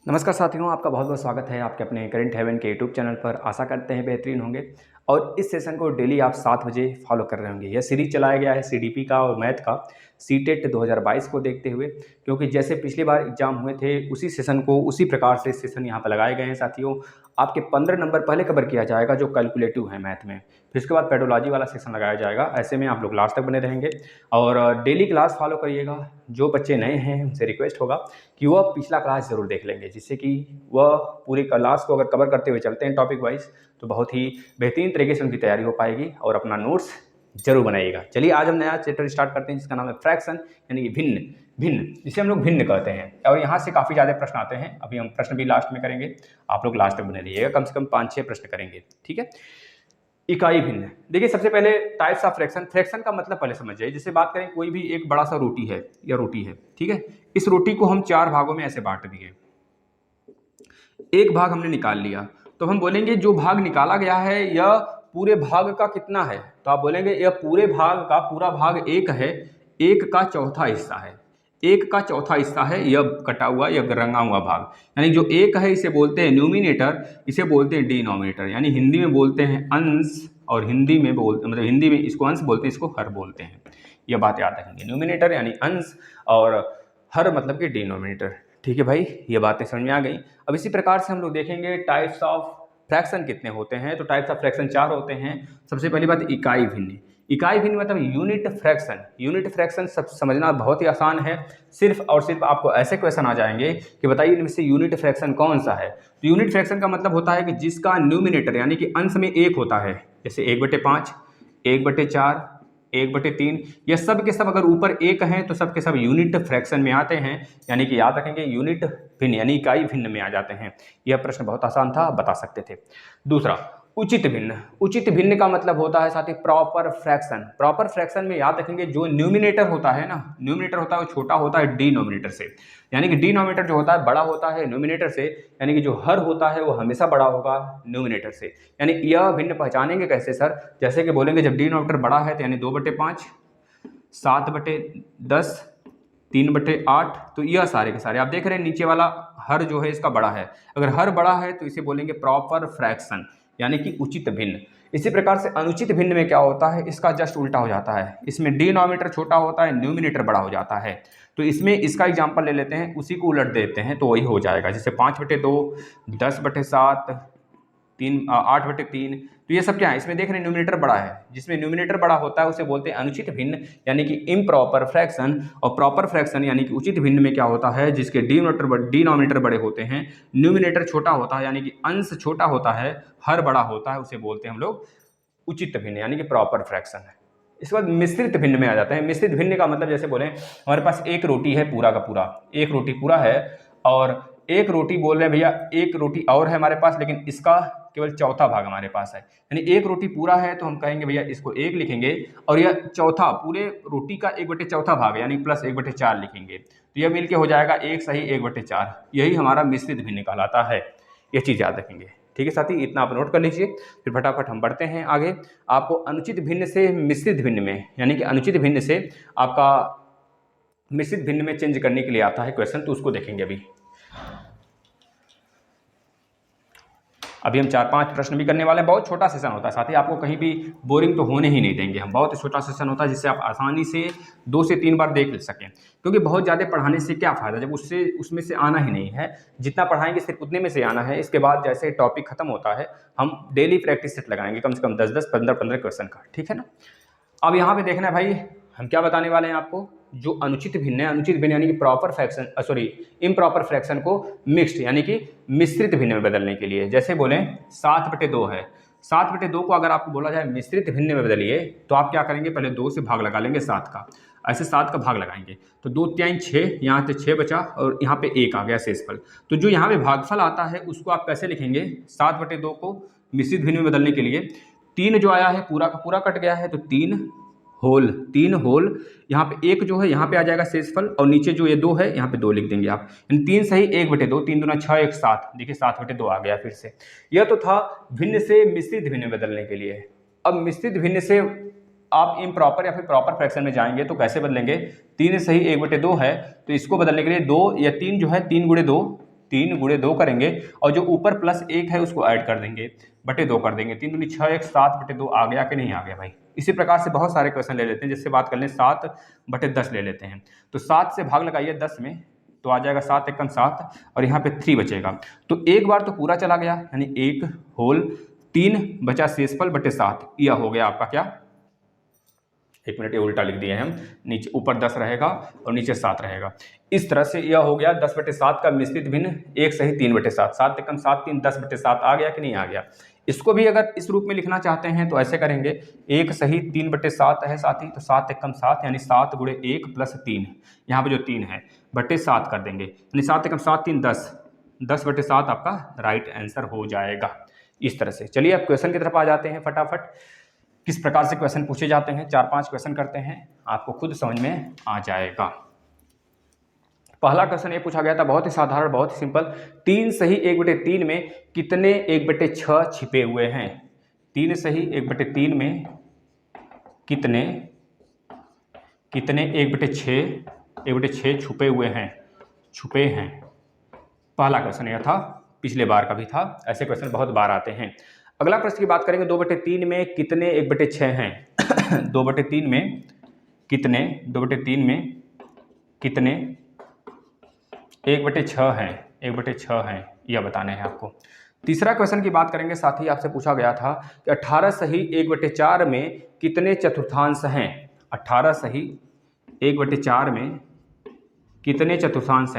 नमस्कार साथियों, आपका बहुत बहुत स्वागत है आपके अपने करंट हेवन के यूट्यूब चैनल पर। आशा करते हैं बेहतरीन होंगे और इस सेशन को डेली आप 7 बजे फॉलो कर रहे होंगे। यह सीरीज चलाया गया है सीडीपी का और मैथ का सीटेट 2022 को देखते हुए, क्योंकि जैसे पिछली बार एग्जाम हुए थे उसी सेशन को उसी प्रकार से सेशन यहाँ पर लगाए गए हैं साथियों। आपके 15 नंबर पहले कवर किया जाएगा जो कैलकुलेटिव है मैथ में, फिर उसके बाद पेडोलॉजी वाला सेशन लगाया जाएगा। ऐसे में आप लोग लास्ट तक बने रहेंगे और डेली क्लास फॉलो करिएगा। जो बच्चे नए हैं उनसे रिक्वेस्ट होगा कि वह पिछला क्लास ज़रूर देख लेंगे, जिससे कि वह पूरी क्लास को अगर कवर करते हुए चलते हैं टॉपिक वाइज तो बहुत ही बेहतरीन तरीके से उनकी तैयारी हो पाएगी और अपना नोट्स जरूर बनाइएगा। चलिए आज हम नया चैप्टर स्टार्ट करते हैं जिसका नाम है फ्रैक्शन, यानी कि भिन्न भिन्न, जिसे हम लोग भिन्न कहते हैं। और यहाँ से काफ़ी ज़्यादा प्रश्न आते हैं। अभी हम प्रश्न भी लास्ट में करेंगे, आप लोग लास्ट तक बने रहिएगा। कम से कम 5-6 प्रश्न करेंगे, ठीक है। इकाई भिन्न, देखिए सबसे पहले टाइप्स ऑफ फ्रैक्शन। फ्रैक्शन का मतलब पहले समझ जाइए। जैसे बात करें कोई भी एक बड़ा सा रोटी है या रोटी है, ठीक है। इस रोटी को हम 4 भागों में ऐसे बांट दिए, एक भाग हमने निकाल लिया, तो हम बोलेंगे जो भाग निकाला गया है यह पूरे भाग का कितना है, तो आप बोलेंगे यह पूरे भाग का पूरा भाग एक है, एक का चौथा हिस्सा है। एक का चौथा हिस्सा है यह कटा हुआ या रंगा हुआ भाग, यानी जो एक है इसे बोलते हैं न्यूमिनेटर, इसे बोलते हैं डिनोमिनेटर, यानी हिंदी में बोलते हैं अंश और हिंदी में मतलब हिंदी में इसको अंश बोलते हैं, इसको हर बोलते हैं। यह बात याद रखेंगे, न्यूमिनेटर यानी अंश और हर मतलब कि डिनोमिनेटर। ठीक है भाई, ये बातें समझ में आ गई। अब इसी प्रकार से हम लोग देखेंगे टाइप्स ऑफ फ्रैक्शन कितने होते हैं। तो टाइप्स ऑफ फ्रैक्शन 4 होते हैं। सबसे पहली बात इकाई भिन्न। इकाई भिन्न मतलब यूनिट फ्रैक्शन। यूनिट फ्रैक्शन सब समझना बहुत ही आसान है। सिर्फ और सिर्फ आपको ऐसे क्वेश्चन आ जाएंगे कि बताइए इनमें से यूनिट फ्रैक्शन कौन सा है। तो यूनिट फ्रैक्शन का मतलब होता है कि जिसका न्यूमिनेटर यानी कि अंश में एक होता है, जैसे 1/5, 1/4, 1/3, यह सब के सब अगर ऊपर एक हैं तो सब के सब यूनिट फ्रैक्शन में आते हैं, यानी कि याद रखेंगे यूनिट भिन्न यानी इकाई भिन्न में आ जाते हैं। यह प्रश्न बहुत आसान था, बता सकते थे। दूसरा उचित भिन्न। उचित भिन्न का मतलब होता है साथी प्रॉपर फ्रैक्शन। प्रॉपर फ्रैक्शन में याद रखेंगे जो न्यूमिनेटर होता है ना, न्यूमिनेटर होता है वो छोटा होता है डिनोमिनेटर से, यानी कि डिनोमिनेटर जो होता है बड़ा होता है न्यूमिनेटर से, यानी कि जो हर होता है वो हमेशा बड़ा होगा न्यूमिनेटर से। यानी यह भिन्न पहचानेंगे कैसे सर, जैसे कि बोलेंगे जब डिनोमिनेटर बड़ा है तो यानी 2/5, 7/10, 3/8, तो यह सारे के सारे आप देख रहे हैं नीचे वाला हर जो है इसका बड़ा है। अगर हर बड़ा है तो इसे बोलेंगे प्रॉपर फ्रैक्शन यानी कि उचित भिन्न। इसी प्रकार से अनुचित भिन्न में क्या होता है, इसका जस्ट उल्टा हो जाता है। इसमें डिनोमिनेटर छोटा होता है, न्यूमिनेटर बड़ा हो जाता है। तो इसमें इसका एग्जांपल ले लेते हैं, उसी को उलट देते हैं तो वही हो जाएगा। जैसे 5/2, 10/7, 8/3, तो ये सब क्या है, इसमें देख रहे हैं न्यूमिनेटर बड़ा है। जिसमें न्यूमिनेटर बड़ा होता है उसे बोलते हैं अनुचित भिन्न यानी कि इम्प्रॉपर फ्रैक्शन। और प्रॉपर फ्रैक्शन यानी कि उचित भिन्न में क्या होता है, जिसके डिनोमिनेटर बड़े होते हैं, न्यूमिनेटर छोटा होता है, यानी कि अंश छोटा होता है, हर बड़ा होता है, उसे बोलते हैं हम लोग उचित भिन्न यानी कि प्रॉपर फ्रैक्शन है। इसके बाद मिश्रित भिन्न में आ जाते हैं। मिश्रित भिन्न का मतलब जैसे बोले हमारे पास एक रोटी है पूरा का पूरा, एक रोटी पूरा है और एक रोटी बोल रहे हैं भैया एक रोटी और है हमारे पास, लेकिन इसका केवल चौथा भाग हमारे पास है। यानी एक रोटी पूरा है तो हम कहेंगे भैया इसको एक लिखेंगे और यह चौथा पूरे रोटी का 1/4 भाग यानी प्लस 1/4 लिखेंगे, तो यह मिलके हो जाएगा 1 सही 1/4। यही हमारा मिश्रित भिन्न कहलाता है। यह चीज़ याद रखेंगे, ठीक है साथी, इतना आप नोट कर लीजिए। फिर फटाफट हम बढ़ते हैं आगे। आपको अनुचित भिन्न से मिश्रित भिन्न में, यानी कि अनुचित भिन्न से आपका मिश्रित भिन्न में चेंज करने के लिए आता है क्वेश्चन, तो उसको देखेंगे अभी हम 4-5 प्रश्न भी करने वाले हैं। बहुत छोटा सेशन होता है साथी, आपको कहीं भी बोरिंग तो होने ही नहीं देंगे हम। बहुत छोटा सेशन होता है जिससे आप आसानी से 2 से 3 बार देख सकें, क्योंकि बहुत ज़्यादा पढ़ाने से क्या फ़ायदा जब उसमें से आना ही नहीं है। जितना पढ़ाएंगे सिर्फ उतने में से आना है। इसके बाद जैसे टॉपिक खत्म होता है हम डेली प्रैक्टिस सेट लगाएंगे कम से कम 10-10, 15-15 क्वेश्चन का, ठीक है ना। अब यहाँ पे देखना है भाई हम क्या बताने वाले हैं आपको। जो अनुचित भिन्न है, अनुचित भिन्न यानी कि प्रॉपर फ्रैक्शन इम्प्रॉपर फ्रैक्शन को मिक्स्ड यानी कि मिश्रित भिन्न में बदलने के लिए, जैसे बोले 7/2 है, 7/2 को अगर आपको बोला जाए मिश्रित भिन्न में बदलिए तो आप क्या करेंगे, पहले 2 से भाग लगा लेंगे 7 का, ऐसे 7 का भाग लगाएंगे तो 2×3 6, यहाँ से 6 बचा और यहाँ पे 1 आ गया शेषफल। तो जो यहाँ पे भागफल आता है उसको आप कैसे लिखेंगे, 7/2 को मिश्रित भिन्न में बदलने के लिए 3 जो आया है पूरा का पूरा कट गया है तो 3 होल, यहाँ पे 1 जो है यहाँ पे आ जाएगा शेषफल और नीचे जो ये 2 है यहाँ पे 2 लिख देंगे आप। 3 सही 1/2, 3 दूना 6, 1 7, देखिए 7/2 आ गया फिर से। यह तो था भिन्न से मिश्रित भिन्न में बदलने के लिए। अब मिश्रित भिन्न से आप इम्प्रॉपर या फिर प्रॉपर फ्रैक्शन में जाएंगे तो कैसे बदलेंगे, 3 सही 1/2 है तो इसको बदलने के लिए 2 या 3 जो है 3 × 2, 3 गुणे 2 करेंगे और जो ऊपर प्लस 1 है उसको ऐड कर देंगे, बटे 2 कर देंगे। 3 दूनी 6, 1 7 बटे 2 आ गया कि नहीं आ गया भाई। इसी प्रकार से बहुत सारे क्वेश्चन ले लेते हैं। जिससे बात कर लें 7 बटे 10 ले लेते हैं। तो 7 से भाग लगाइए 10 में, तो आ जाएगा 7 एकम 7 और यहाँ पे 3 बचेगा। तो एक बार तो पूरा चला गया, यानी 1 होल 3 बचा शेषफल बटे 7। यह हो गया आपका क्या, 1 मिनट, ये उल्टा लिख दिए हम, नीचे ऊपर 10 रहेगा और नीचे 7 रहेगा। इस तरह से यह हो गया 10 बटे 7 का मिश्रित भिन्न 1 सही 3 बटे 7। 7 एकम 7 3 10 बटे 7 आ गया कि नहीं आ गया। इसको भी अगर इस रूप में लिखना चाहते हैं तो ऐसे करेंगे, 1 सही 3 बटे 7 है साथी, तो 7 एकम 7 यानी 7 गुणे 1 प्लस 3, यहाँ पे जो 3 है बटे 7 कर देंगे, यानी 7 एकम 7 3 10, 10 बटे 7 आपका राइट आंसर हो जाएगा। इस तरह से चलिए अब क्वेश्चन की तरफ आ जाते हैं फटाफट। किस प्रकार से क्वेश्चन पूछे जाते हैं, 4-5 क्वेश्चन करते हैं, आपको खुद समझ में आ जाएगा। पहला क्वेश्चन ये पूछा गया था, बहुत ही साधारण, बहुत ही सिंपल। 3 सही 1/3 में कितने 1/6 छिपे हुए हैं। 3 सही 1/3 में कितने 1/6 छुपे हैं। पहला क्वेश्चन यह था, पिछले बार का भी था, ऐसे क्वेश्चन बहुत बार आते हैं। अगला प्रश्न की बात करेंगे, 2/3 में कितने 1/6 हैं। 2/3 में कितने 1/6 हैं, 1/6 हैं, यह बताने हैं आपको। तीसरा क्वेश्चन की बात करेंगे, साथ ही आपसे पूछा गया था कि 18 सही 1/4 में कितने चतुर्थांश हैं। 18 सही 1/4 में कितने चतुर्थांश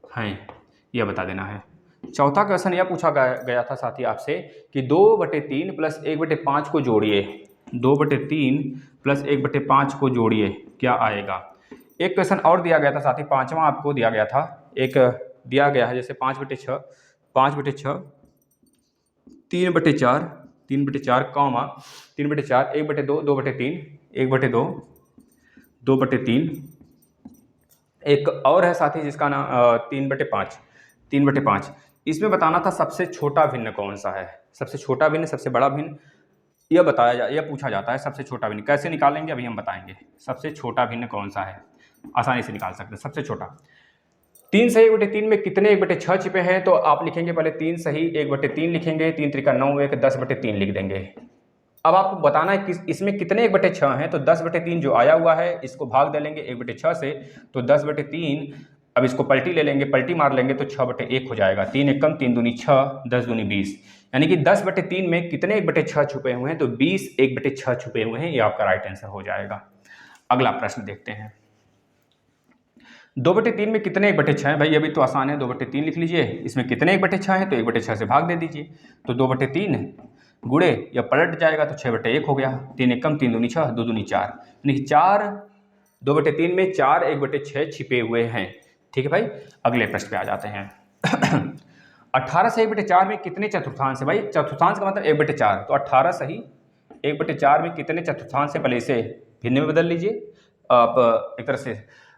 हैं, यह बता देना है। चौथा क्वेश्चन यह पूछा गया था साथी आपसे कि 2/3 प्लस 1/5 को जोड़िए। 2/3 प्लस 1/5 को जोड़िए, क्या आएगा। एक क्वेश्चन और दिया गया था साथी, पांचवा आपको दिया गया था, एक दिया गया है जैसे 5/6 3/4 कॉमा 3/4 1/2 2/3 1/2 2/3। एक और है साथी जिसका नाम 3/5। इसमें बताना था सबसे छोटा भिन्न कौन सा है, सबसे छोटा भिन्न, सबसे बड़ा भिन्न, यह पूछा जाता है। सबसे छोटा भिन्न कैसे निकालेंगे अभी हम बताएंगे। सबसे छोटा भिन्न कौन सा है, आसानी से निकाल सकते हैं सबसे छोटा। 3 सही 1/3 में कितने 1/6 छिपे हैं, तो आप लिखेंगे पहले 3 सही 1/3 लिखेंगे, 3 त्रिका 9 1 10/3 लिख देंगे। अब आपको बताना है कि इसमें कितने 1/6 हैं, तो 10/3 जो आया हुआ है इसको भाग दे लेंगे 1/6 से, तो 10/3। अब इसको पलटी ले लेंगे, पलटी मार लेंगे तो 6/1 हो जाएगा। 3 एकम 3 दूनी 6 10 दूनी 20, यानी कि 10/3 में कितने 1/6 छुपे हुए हैं, तो 20 1/6 छुपे हुए हैं, ये आपका राइट आंसर हो जाएगा। अगला प्रश्न देखते हैं, 2/3 में कितने 1/6 हैं। भाई अभी तो आसान है, 2/3 लिख लीजिए, इसमें कितने 1/6 हैं, तो 1/6 से भाग दे दीजिए, तो 2/3 गुणे या पलट जाएगा तो 6/1 हो गया। 3 एकम 3 दूनी 6 2 दूनी 4, यानी 4 2/3 में 4 1/6 छिपे हुए हैं। ठीक है भाई, अगले प्रश्न पे आ जाते हैं। 18 से 1/4 में कितने चतुर्थांश है। भाई चतुर्थांश का मतलब 1/4, तो 18 सही 1/4 में कितने चतुर्थांश है, पहले इसे भिन्न में बदल लीजिए। आप एक तरह से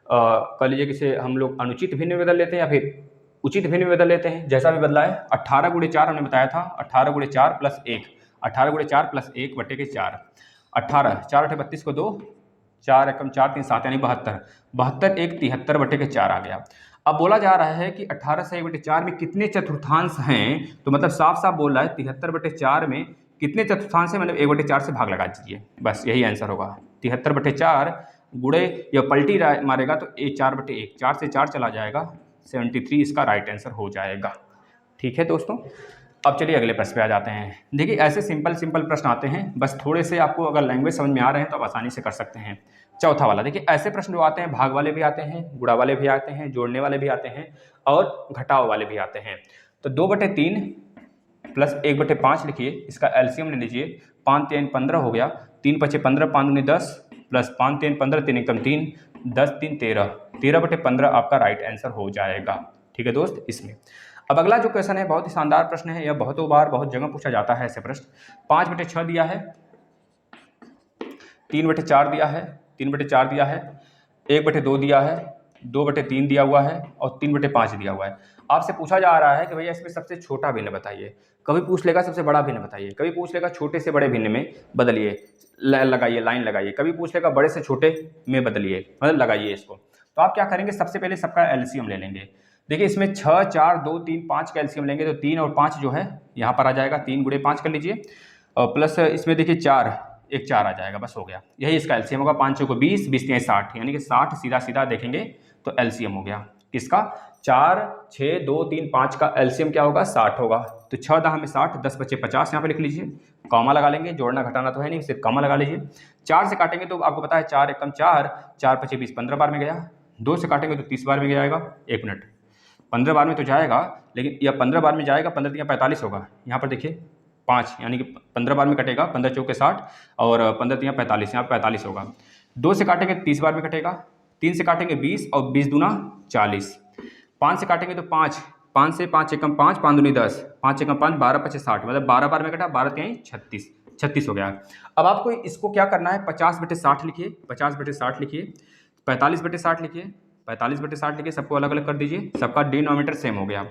कह लीजिए कि इसे हम लोग अनुचित भिन्न में बदल लेते हैं या फिर उचित भिन्न में बदल लेते हैं, जैसा भी बदला है। 18 गुणे 4 हमने बताया था, 18 गुणे 4 प्लस 1, 18 गुणे 4 प्लस 1 बटे के 4, 18 4 8 32 को 2, 4 एकम 4 3 7 यानी 72, 72 1 73 बटे के 4 आ गया। अब बोला जा रहा है कि 18 से 1/4 में कितने चतुर्थांश हैं, तो मतलब साफ साफ बोल रहा है 73/4 में कितने चतुर्थांश हैं, मतलब 1/4 से भाग लगा दीजिए, बस यही आंसर होगा। 73/4 गुणे या पलटी मारेगा तो 4/1, 4 से 4 चला जाएगा, 73 इसका राइट आंसर हो जाएगा। ठीक है दोस्तों, अब चलिए अगले प्रश्न पे आ जाते हैं। देखिए ऐसे सिंपल प्रश्न आते हैं, बस थोड़े से आपको अगर लैंग्वेज समझ में आ रहे हैं तो आप आसानी से कर सकते हैं। चौथा वाला देखिए, ऐसे प्रश्न जो आते हैं भाग वाले भी आते हैं, गुणा वाले भी आते हैं, जोड़ने वाले भी आते हैं और घटाव वाले भी आते हैं। तो 2/3 प्लस 1/5 लिखिए, इसका एलसीएम ले लीजिए, 5 3 15 हो गया, 3 5 15 5 दूनी 10 प्लस 5 3 15 3 एकम 3 10 3 13, 13/15 आपका राइट आंसर हो जाएगा। ठीक है दोस्त, इसमें अब अगला जो क्वेश्चन है बहुत ही शानदार प्रश्न है, यह बहुतों बार बहुत जगह पूछा जाता है ऐसे प्रश्न। 5/6 दिया है, 3/4 दिया है, 3/4 दिया है, 1/2 दिया है, 2/3 दिया हुआ है और 3/5 दिया हुआ है। आपसे पूछा जा रहा है कि भैया इसमें सबसे छोटा भिन्न बताइए। कभी पूछ लेगा सबसे बड़ा भिन्न बताइए, कभी पूछ लेगा छोटे से बड़े भिन्न में बदलिए, लगाइए, लाइन लगाइए, कभी पूछ लेगा बड़े से छोटे में बदलिए, मतलब लगाइए इसको। तो आप क्या करेंगे, सबसे पहले सबका एलसीएम ले लेंगे। देखिए इसमें 6, 4, 2, 3, 5 का एलसीएम लेंगे तो 3 और 5 जो है यहाँ पर आ जाएगा, 3 × 5 कर लीजिए और प्लस इसमें देखिए 4, एक 4 आ जाएगा, बस हो गया। यही इसका एलसीएम होगा। 5 × 20, 20 × 60, यानी कि 60 सीधा सीधा देखेंगे तो एलसीएम हो गया किसका, 4, 6, 2, 3, 5 का एलसीएम क्या होगा, 60 होगा। तो 6 10 में 60, 10 बचे 50, यहाँ पे लिख लीजिए, कॉमा लगा लेंगे, जोड़ना घटाना तो है नहीं, सिर्फ कॉमा लगा लीजिए। 4 से काटेंगे तो आपको पता है 4 एकम 4, 4 × 5 = 20, 15 बार में गया। 2 से काटेंगे तो 30 बार में जाएगा। 1 मिनट, 15 बार में तो जाएगा, लेकिन यह 15 बार में जाएगा, 15 × 45 होगा। यहाँ पर देखिए 5, यानी कि 15 बार में कटेगा, 15 चौके 60 और 15 × 45, यहाँ 45 होगा। 2 से काटेंगे 30 बार में कटेगा। 3 से काटेंगे 20 और 20 दूना 40। 5 से काटेंगे तो 5, 5 से 5 एकम 5, 5 दूनी 10, 5 एकम 5, 12 × 5 = 60, मतलब 12 बार में कटा, 12 × 3 = 36, 36 हो गया। अब आपको इसको क्या करना है, 50/60 लिखिए, 50/60 लिखिए, 45/60 लिखिए, 45/60 लिखिए, सबको अलग अलग कर दीजिए, सबका डिनोमिनेटर सेम हो गया।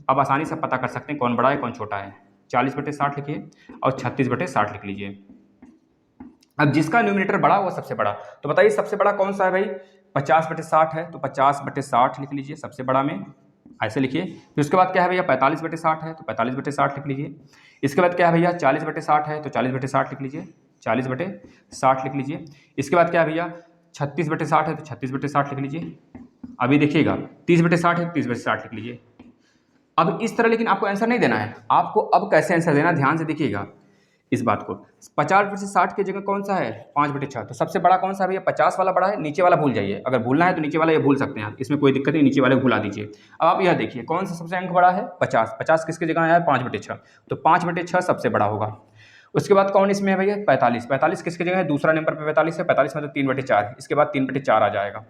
अब आसानी से पता कर सकते हैं कौन बड़ा है कौन छोटा है। 40/60 लिखिए और 36/60 लिख लीजिए। अब जिसका न्यूमिनेटर बड़ा वो सबसे बड़ा, तो बताइए सबसे बड़ा कौन सा है भाई, 50/60 है, तो 50/60 लिख लीजिए सबसे बड़ा में, ऐसे लिखिए। फिर उसके बाद क्या है भैया, 45/60 है तो 45/60 लिख लीजिए। इसके बाद क्या है भैया, 40/60 है तो 40/60 लिख लीजिए, 40/60 लिख लीजिए। इसके बाद क्या है भैया, 36/60 है तो 36/60 लिख लीजिए। अभी देखिएगा 30/60 है तो 30/60 लिख लीजिए। अब इस तरह, लेकिन आपको आंसर नहीं देना है, आपको अब कैसे आंसर देना, ध्यान से देखिएगा इस बात को। 50/60 की जगह कौन सा है, 5/6, तो सबसे बड़ा कौन सा है भैया, 50 वाला बड़ा है, नीचे वाला भूल जाइए। अगर भूलना है तो नीचे वाला ये भूल सकते हैं आप, इसमें कोई दिक्कत नहीं, नीचे वाले को भुला दीजिए। अब आप यह देखिए कौन सा सबसे अंक बड़ा है, 50, 50 किसकी जगह आया है, 5/6, तो 5/6 सबसे बड़ा होगा। उसके बाद कौन इसमें है भैया, 45, 45 किसकी जगह है, दूसरा नंबर पर 45 है, 45 मतलब 3/4, इसके बाद 3/4 आ जाएगा।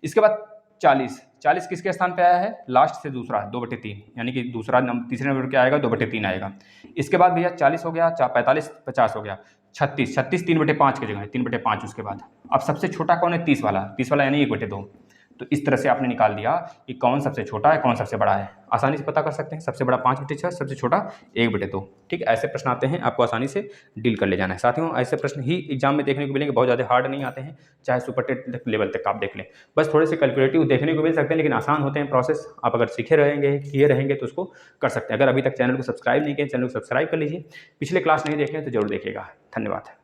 इसके बाद 40, 40 किसके स्थान पे आया है, लास्ट से दूसरा 2/3, यानी कि दूसरा नंबर, तीसरे नंबर क्या आएगा, 2/3 आएगा। इसके बाद भैया 40 हो गया, 45, 50 हो गया, 36, 36 3/5 की जगह है, 3/5 उसके बाद। अब सबसे छोटा कौन है, 30 वाला, 30 वाला यानी 1/2। तो इस तरह से आपने निकाल दिया कि कौन सबसे छोटा है कौन सबसे बड़ा है, आसानी से पता कर सकते हैं। सबसे बड़ा 5/6, सबसे छोटा 1/2। ठीक, ऐसे प्रश्न आते हैं, आपको आसानी से डील कर ले जाना है। साथियों ऐसे प्रश्न ही एग्जाम में देखने को मिलेंगे, बहुत ज़्यादा हार्ड नहीं आते हैं, चाहे सुपर टेट लेवल तक आप देख लें। बस थोड़े से कैलकुलेटिव देखने को मिल सकते हैं, लेकिन आसान होते हैं प्रोसेस। आप अगर सीखे रहेंगे, किए रहेंगे तो उसको कर सकते हैं। अगर अभी तक चैनल को सब्सक्राइब नहीं किया, चैनल को सब्सक्राइब कर लीजिए। पिछले क्लास नहीं देखे तो जरूर देखिएगा। धन्यवाद।